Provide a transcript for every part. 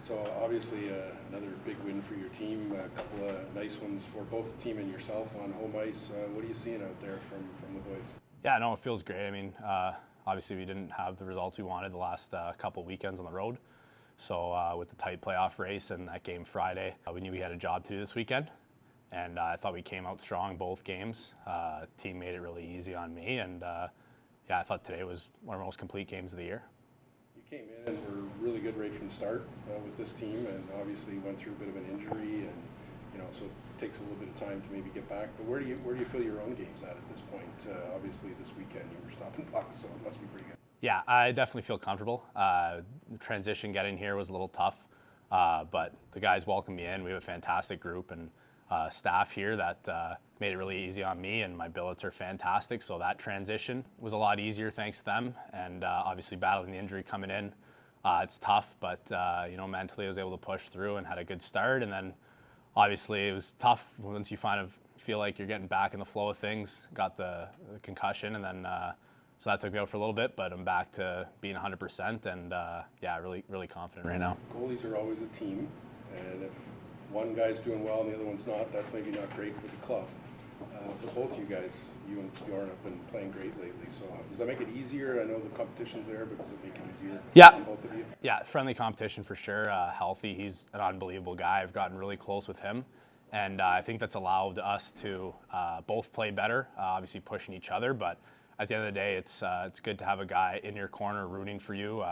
So obviously another big win for your team, a couple of nice ones for both the team and yourself on home ice. What are you seeing out there from the boys? Yeah, no, it feels great. I mean, obviously we didn't have the results we wanted the last couple weekends on the road. So with the tight playoff race and that game Friday, we knew we had a job to do this weekend. And I thought we came out strong both games. Team made it really easy on me. And yeah, I thought today was one of our most complete games of the year. You came in and were really good right from the start with this team, and obviously went through a bit of an injury, and so it takes a little bit of time to maybe get back. But where do you feel your own game's at this point? Obviously this weekend you were stopping pucks, so it must be pretty good. Yeah, I definitely feel comfortable. The transition getting here was a little tough, but the guys welcomed me in. We have a fantastic group and staff here that made it really easy on me, and my billets are fantastic. So that transition was a lot easier thanks to them. And obviously battling the injury coming in, it's tough, but mentally I was able to push through and had a good start. And then obviously it was tough once you feel like you're getting back in the flow of things. Got the concussion, and then so that took me out for a little bit, but I'm back to being 100%, and yeah, really confident right now. Goalies are always a team, and if one guy's doing well and the other one's not, that's maybe not great for the club. But both you guys, you and Bjorn, have been playing great lately. So does that make it easier? I know the competition's there, but does it make it easier on both of you? Yeah, friendly competition for sure. Healthy, he's an unbelievable guy. I've gotten really close with him, and I think that's allowed us to both play better, obviously pushing each other, but at the end of the day, it's good to have a guy in your corner rooting for you,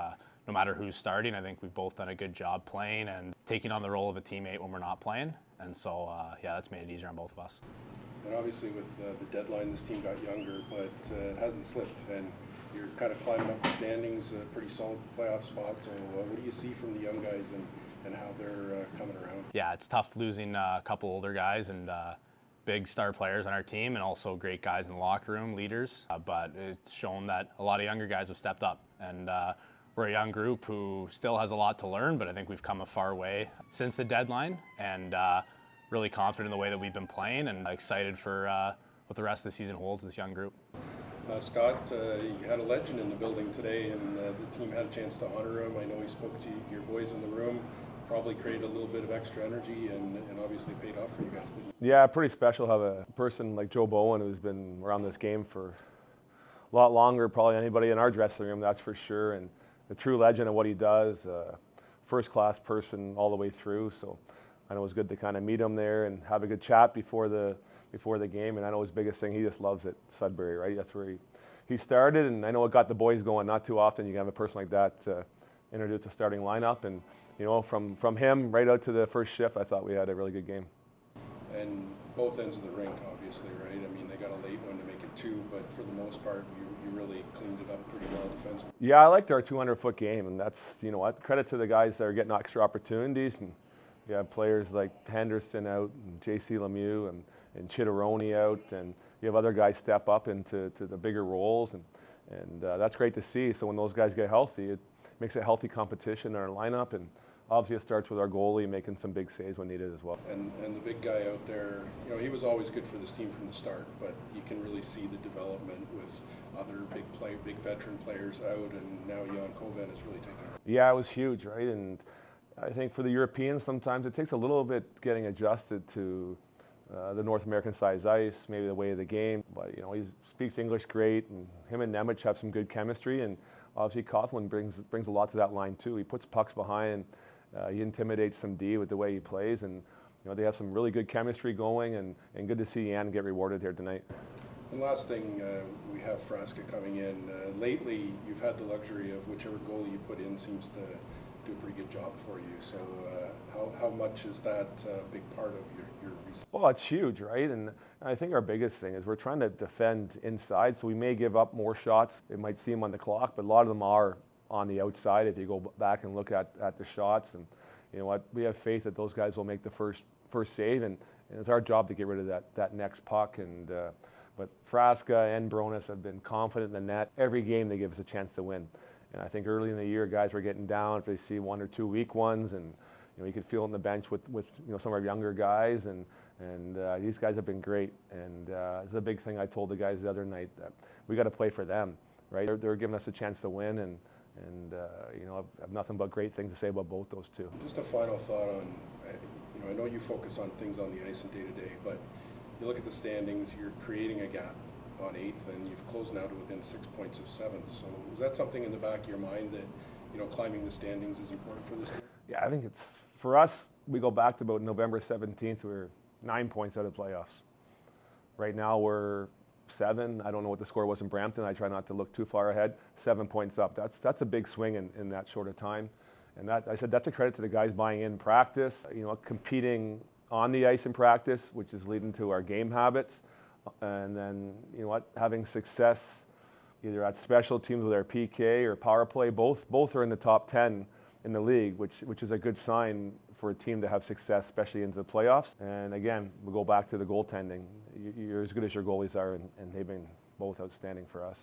no matter who's starting. I think we've both done a good job playing and taking on the role of a teammate when we're not playing. And so, yeah, that's made it easier on both of us. And obviously with the deadline, this team got younger, but it hasn't slipped. And you're kind of climbing up the standings, a pretty solid playoff spot. So what do you see from the young guys and how they're coming around? Yeah, it's tough losing a couple older guys and big star players on our team, and also great guys in the locker room, leaders. But it's shown that a lot of younger guys have stepped up, and we're a young group who still has a lot to learn, but I think we've come a far way since the deadline, and really confident in the way that we've been playing, and excited for what the rest of the season holds with this young group. Scott, you had a legend in the building today, and the team had a chance to honor him. I know he spoke to your boys in the room. Probably created a little bit of extra energy and obviously paid off for you guys, didn't it? Yeah, pretty special to have a person like Joe Bowen who's been around this game for a lot longer, probably anybody in our dressing room, that's for sure, and a true legend of what he does, first-class person all the way through. So I know it was good to kind of meet him there and have a good chat before the game. And I know his biggest thing, he just loves it, Sudbury, right? That's where he started, and I know it got the boys going. Not too often you can have a person like that introduce a starting lineup, and from him right out to the first shift, I thought we had a really good game. And both ends of the rink, obviously, right? I mean, they got a late one to make it 2, but for the most part, you really cleaned it up pretty well defensively. Yeah, I liked our 200-foot game, and that's, credit to the guys that are getting extra opportunities. And you have players like Henderson out, and J.C. Lemieux, and Chitteroni out, and you have other guys step up into the bigger roles, and that's great to see. So when those guys get healthy, it makes a healthy competition in our lineup, and obviously it starts with our goalie making some big saves when needed as well. And the big guy out there, he was always good for this team from the start, but you can really see the development with other big veteran players out, and now Jan Koven is really taking over. Yeah, it was huge, right? And I think for the Europeans, sometimes it takes a little bit getting adjusted to the North American size ice, maybe the way of the game. But he speaks English great, and him and Nemec have some good chemistry, and obviously Coughlin brings a lot to that line too. He puts pucks behind. He intimidates some D with the way he plays, and they have some really good chemistry going, and good to see Jan get rewarded here tonight. And last thing, we have Frasca coming in. Lately, you've had the luxury of whichever goalie you put in seems to do a pretty good job for you. So how much is that a big part of your recent? Well, it's huge, right? And I think our biggest thing is we're trying to defend inside, so we may give up more shots. It might seem on the clock, but a lot of them are on the outside if you go back and look at the shots. And you know what? We have faith that those guys will make the first save, and it's our job to get rid of that next puck. And but Frasca and Bronis have been confident in the net. Every game they give us a chance to win. And I think early in the year, guys were getting down if they see 1 or 2 weak ones, and you could feel it on the bench with some of our younger guys, and these guys have been great. And it's a big thing I told the guys the other night, that we got to play for them, right? They're giving us a chance to win, and And I have nothing but great things to say about both those two. Just a final thought on, I know you focus on things on the ice and day to day, but you look at the standings, you're creating a gap on 8th, and you've closed now to within 6 points of 7th. So is that something in the back of your mind that, climbing the standings is important for this team? Yeah, I think it's, for us, we go back to about November 17th, we were 9 points out of playoffs. Right now we're 7. I don't know what the score was in Brampton. I try not to look too far ahead. 7 points up. That's a big swing in that short of time. And that, I said, that's a credit to the guys buying in practice, competing on the ice in practice, which is leading to our game habits. And then, having success either at special teams with our PK or power play. Both are in the top 10 in the league, which is a good sign for a team to have success, especially into the playoffs. And again, we'll go back to the goaltending. You're as good as your goalies are, and they've been both outstanding for us.